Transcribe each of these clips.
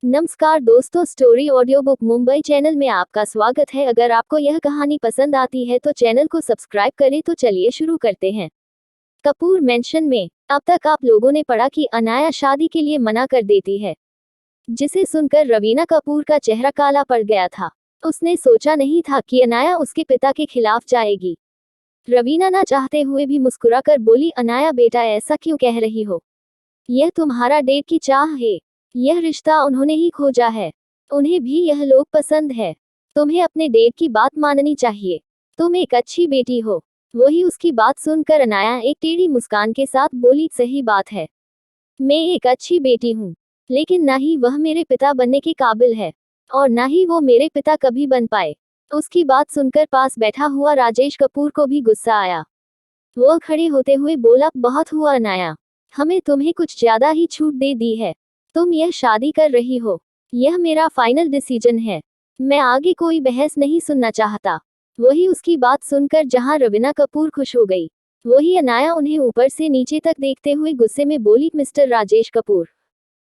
नमस्कार दोस्तों, story audio book Mumbai channel में आपका स्वागत है। अगर आपको यह कहानी पसंद आती है तो चैनल को सब्सक्राइब करें। तो चलिए शुरू करते हैं। कपूर मेंशन में अब तक आप लोगों ने पढ़ा कि अनाया शादी के लिए मना कर देती है, जिसे सुनकर रवीना कपूर का चेहरा काला पड़ गया था। उसने सोचा नहीं था कि अनाया उसके पिता के खिलाफ जाएगी। रवीना ना चाहते हुए भी मुस्कुराकर बोली, अनाया बेटा, ऐसा क्यों कह रही हो? यह तुम्हारा डेट की चाह है। यह रिश्ता उन्होंने ही खोजा है। उन्हें भी यह लोग पसंद है। तुम्हें अपने डेट की बात माननी चाहिए। तुम एक अच्छी बेटी हो। वही उसकी बात सुनकर अनाया एक टेढ़ी मुस्कान के साथ बोली, सही बात है, मैं एक अच्छी बेटी हूँ, लेकिन ना ही वह मेरे पिता बनने के काबिल है और ना ही वो मेरे पिता कभी बन पाए। उसकी बात सुनकर पास बैठा हुआ राजेश कपूर को भी गुस्सा आया। वह खड़े होते हुए बोला, बहुत हुआ अनाया, हमें तुम्हें कुछ ज्यादा ही छूट दे दी है। तुम यह शादी कर रही हो, यह मेरा फाइनल डिसीजन है। मैं आगे कोई बहस नहीं सुनना चाहता। वही उसकी बात सुनकर जहां रवीना कपूर खुश हो गई, वही अनाया उन्हें ऊपर से नीचे तक देखते हुए गुस्से में बोली, मिस्टर राजेश कपूर,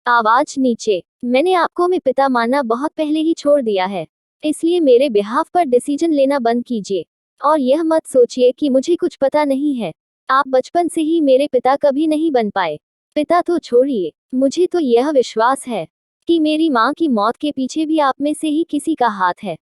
आवाज नीचे। मैंने आपको मैं पिता मानना बहुत पहले ही छोड़ दिया है, इसलिए मेरे बिहाफ पर डिसीजन लेना बंद कीजिए और यह मत सोचिए कि मुझे कुछ पता नहीं है। आप बचपन से ही मेरे पिता कभी नहीं बन पाए। पिता तो छोड़िए, मुझे तो यह विश्वास है कि मेरी माँ की मौत के पीछे भी आप में से ही किसी का हाथ है।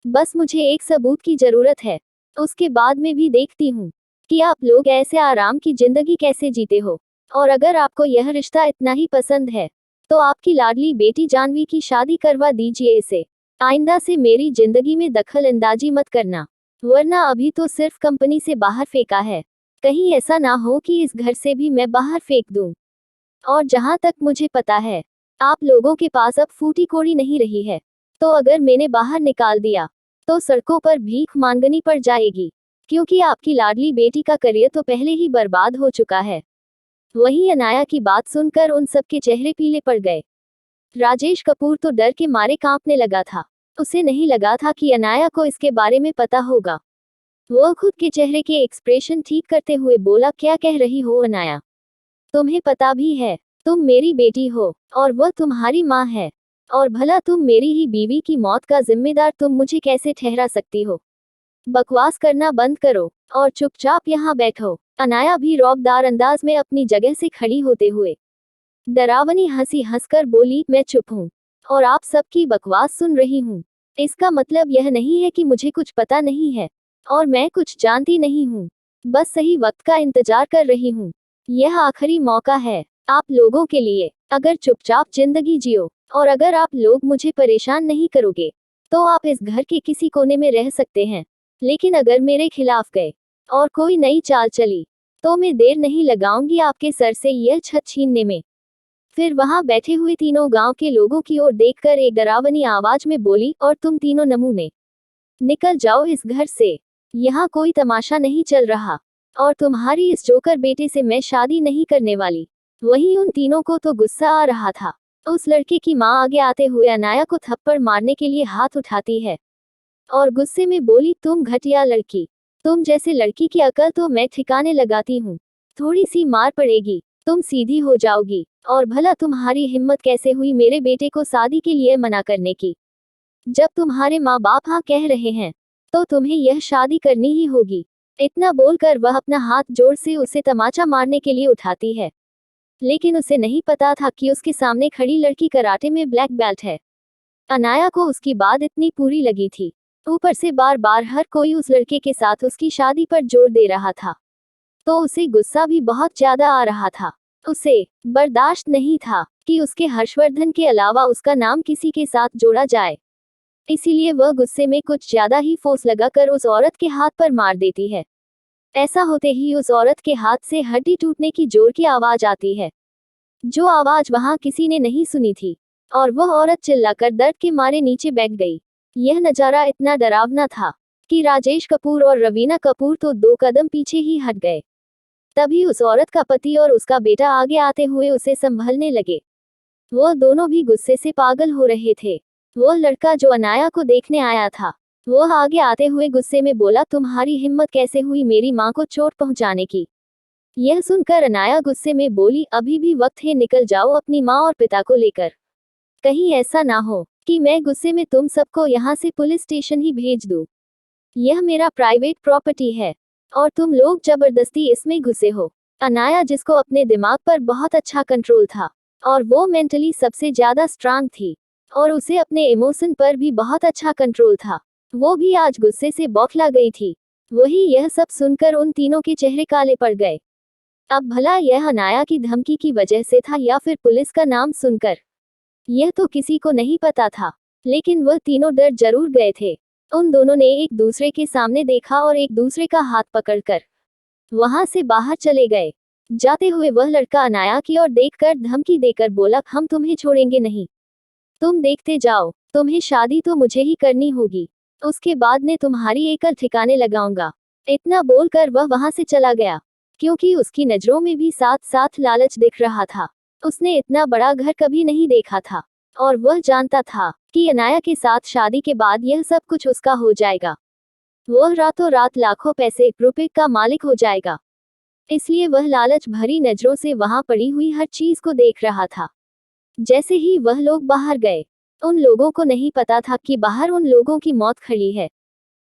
बस मुझे एक सबूत की जरूरत है। उसके बाद मैं भी देखती हूँ कि आप लोग ऐसे आराम की जिंदगी कैसे जीते हो। और अगर आपको यह रिश्ता इतना ही पसंद है तो आपकी लाडली बेटी जानवी की शादी करवा दीजिए इसे। आइंदा से मेरी जिंदगी में दखल अंदाजी मत करना, वरना अभी तो सिर्फ कंपनी से बाहर फेंका है, कहीं ऐसा ना हो कि इस घर से भी मैं बाहर फेंक दूं। और जहां तक मुझे पता है, आप लोगों के पास अब फूटी कोड़ी नहीं रही है, तो अगर मैंने बाहर निकाल दिया तो सड़कों पर भीख मांगनी पड़ जाएगी, क्योंकि आपकी लाडली बेटी का करियर तो पहले ही बर्बाद हो चुका है। वहीं अनाया की बात सुनकर उन सबके चेहरे पीले पड़ गए। राजेश कपूर तो डर के मारे कांपने लगा था। उसे नहीं लगा था कि अनाया को इसके बारे में पता होगा। वह खुद के चेहरे के एक्सप्रेशन ठीक करते हुए बोला, क्या कह रही हो अनाया? तुम्हें पता भी है, तुम मेरी बेटी हो और वह तुम्हारी माँ है, और भला तुम मेरी ही बीवी की मौत का जिम्मेदार तुम मुझे कैसे ठहरा सकती हो? बकवास करना बंद करो और चुपचाप यहाँ बैठो। अनाया भी रौबदार अंदाज में अपनी जगह से खड़ी होते हुए डरावनी हंसी हंसकर बोली, मैं चुप हूँ और आप सबकी बकवास सुन रही हूँ। इसका मतलब यह नहीं है कि मुझे कुछ पता नहीं है और मैं कुछ जानती नहीं हूँ। बस सही वक्त का इंतजार कर रही हूँ। यह आखिरी मौका है आप लोगों के लिए। अगर चुपचाप जिंदगी जियो और अगर आप लोग मुझे परेशान नहीं करोगे तो आप इस घर के किसी कोने में रह सकते हैं, लेकिन अगर मेरे खिलाफ गए और कोई नई चाल चली तो मैं देर नहीं लगाऊंगी आपके सर से यह छत छीनने में। फिर वहां बैठे हुए तीनों गांव के लोगों की ओर देखकर एक डरावनी आवाज में बोली, और तुम तीनों नमूने निकल जाओ इस घर से। यहाँ कोई तमाशा नहीं चल रहा और तुम्हारी इस जोकर बेटे से मैं शादी नहीं करने वाली। वहीं उन तीनों को तो गुस्सा आ रहा था। उस लड़के की मां आगे आते हुए अनाया को थप्पड़ मारने के लिए हाथ उठाती है और गुस्से में बोली, तुम घटिया लड़की, तुम जैसे लड़की की अकल तो मैं ठिकाने लगाती हूँ। थोड़ी सी मार पड़ेगी, तुम सीधी हो जाओगी। और भला तुम्हारी हिम्मत कैसे हुई मेरे बेटे को शादी के लिए मना करने की? जब तुम्हारे माँ बाप हाँ कह रहे हैं तो तुम्हें यह शादी करनी ही होगी। इतना बोलकर वह अपना हाथ जोर से उसे तमाचा मारने के लिए उठाती है, लेकिन उसे नहीं पता था कि उसके सामने खड़ी लड़की कराटे में ब्लैक बेल्ट है। अनाया को उसकी बात इतनी पूरी लगी थी, ऊपर से बार बार हर कोई उस लड़के के साथ उसकी शादी पर जोर दे रहा था, तो उसे गुस्सा भी बहुत ज्यादा आ रहा था। उसे बर्दाश्त नहीं था कि उसके हर्षवर्धन के अलावा उसका नाम किसी के साथ जोड़ा जाए, इसीलिए वह गुस्से में कुछ ज्यादा ही फोर्स लगाकर उस औरत के हाथ पर मार देती है। ऐसा होते ही उस औरत के हाथ से हड्डी टूटने की जोर की आवाज आती है, जो आवाज वहां किसी ने नहीं सुनी थी, और वह औरत चिल्लाकर दर्द के मारे नीचे बैठ गई। यह नजारा इतना डरावना था कि राजेश कपूर और रवीना कपूर तो 2 कदम पीछे ही हट गए। तभी उस औरत का पति और उसका बेटा आगे आते हुए उसे संभलने लगे। वह दोनों भी गुस्से से पागल हो रहे थे। वह लड़का जो अनाया को देखने आया था, वह आगे आते हुए गुस्से में बोला, तुम्हारी हिम्मत कैसे हुई मेरी माँ को चोट पहुंचाने की? यह सुनकर अनाया गुस्से में बोली, अभी भी वक्त है, निकल जाओ अपनी माँ और पिता को लेकर। कहीं ऐसा ना हो कि मैं गुस्से में तुम सबको यहाँ से पुलिस स्टेशन ही भेज दूँ। यह मेरा प्राइवेट प्रॉपर्टी है और तुम लोग जबरदस्ती इसमें घुसे हो। अनाया, जिसको अपने दिमाग पर बहुत अच्छा कंट्रोल था और वो मेंटली सबसे ज्यादा स्ट्रांग थी और उसे अपने इमोशन पर भी बहुत अच्छा कंट्रोल था, वो भी आज गुस्से से बौखला गई थी। वही यह सब सुनकर उन तीनों के चेहरे काले पड़ गए। अब भला यह अनाया की धमकी की वजह से था या फिर पुलिस का नाम सुनकर, यह तो किसी को नहीं पता था, लेकिन वह तीनों डर जरूर गए थे। उन दोनों ने एक दूसरे के सामने देखा और एक दूसरे का हाथ पकड़कर वहां से बाहर चले गए। जाते हुए वह लड़का अनाया की ओर देखकर धमकी देकर बोला, हम तुम्हें छोड़ेंगे नहीं, तुम देखते जाओ, तुम्हें शादी तो मुझे ही करनी होगी, उसके बाद मैं तुम्हारी एकल ठिकाने लगाऊंगा। इतना बोलकर वह वहां से चला गया, क्योंकि उसकी नजरों में भी साथ साथ लालच दिख रहा था। उसने इतना बड़ा घर कभी नहीं देखा था और वह जानता था कि अनाया के साथ शादी के बाद यह सब कुछ उसका हो जाएगा। वह रातों रात लाखों पैसे रुपए का मालिक हो जाएगा। इसलिए वह लालच भरी नजरों से वहां पड़ी हुई हर चीज को देख रहा था। जैसे ही वह लोग बाहर गए, उन लोगों को नहीं पता था कि बाहर उन लोगों की मौत खड़ी है।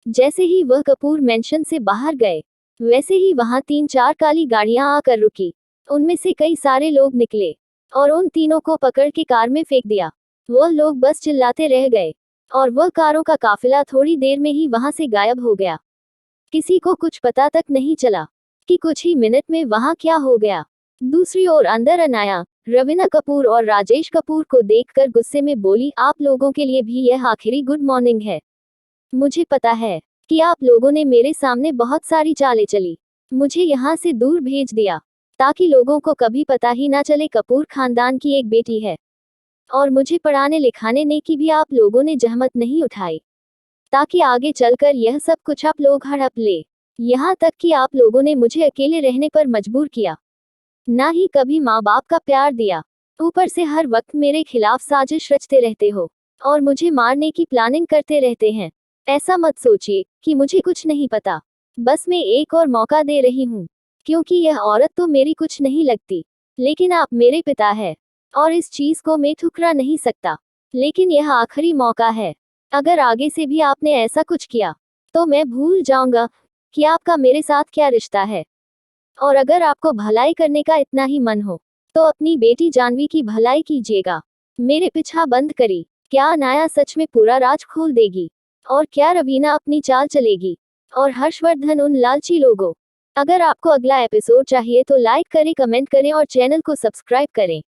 जैसे ही वह कपूर मेंशन से बाहर गए, वैसे ही वहां 3-4 काली गाड़ियां आकर रुकी। उनमें से कई सारे लोग निकले और उन तीनों को पकड़ के कार में फेंक दिया। वह लोग बस चिल्लाते रह गए और वह कारों का काफिला थोड़ी देर में ही वहां से गायब हो गया। किसी को कुछ पता तक नहीं चला कि कुछ ही मिनट में वहां क्या हो गया। दूसरी ओर अंदर अनाया रवीना कपूर और राजेश कपूर को देखकर गुस्से में बोली, आप लोगों के लिए भी यह आखिरी गुड मॉर्निंग है। मुझे पता है कि आप लोगों ने मेरे सामने बहुत सारी चालें चली, मुझे यहाँ से दूर भेज दिया ताकि लोगों को कभी पता ही ना चले कपूर खानदान की एक बेटी है। और मुझे पढ़ाने लिखाने ने की भी आप लोगों ने जहमत नहीं उठाई, ताकि आगे चलकर यह सब कुछ आप लोग हड़प ले। यहाँ तक कि आप लोगों ने मुझे अकेले रहने पर मजबूर किया, ना ही कभी माँ बाप का प्यार दिया। ऊपर से हर वक्त मेरे खिलाफ साजिश रचते रहते हो और मुझे मारने की प्लानिंग करते रहते हैं। ऐसा मत सोचिए कि मुझे कुछ नहीं पता, बस मैं एक और मौका दे रही हूँ, क्योंकि यह औरत तो मेरी कुछ नहीं लगती, लेकिन आप मेरे पिता है और इस चीज को मैं ठुकरा नहीं सकता। लेकिन यह आखिरी मौका है, अगर आगे से भी आपने ऐसा कुछ किया तो मैं भूल जाऊंगा कि आपका मेरे साथ क्या रिश्ता है। और अगर आपको भलाई करने का इतना ही मन हो तो अपनी बेटी जानवी की भलाई कीजिएगा। मेरे पीछा बंद करी। क्या अनाया सच में पूरा राज खोल देगी? और क्या रवीना अपनी चाल चलेगी? और हर्षवर्धन उन लालची लोगों? अगर आपको अगला एपिसोड चाहिए तो लाइक करें, कमेंट करें और चैनल को सब्सक्राइब करें।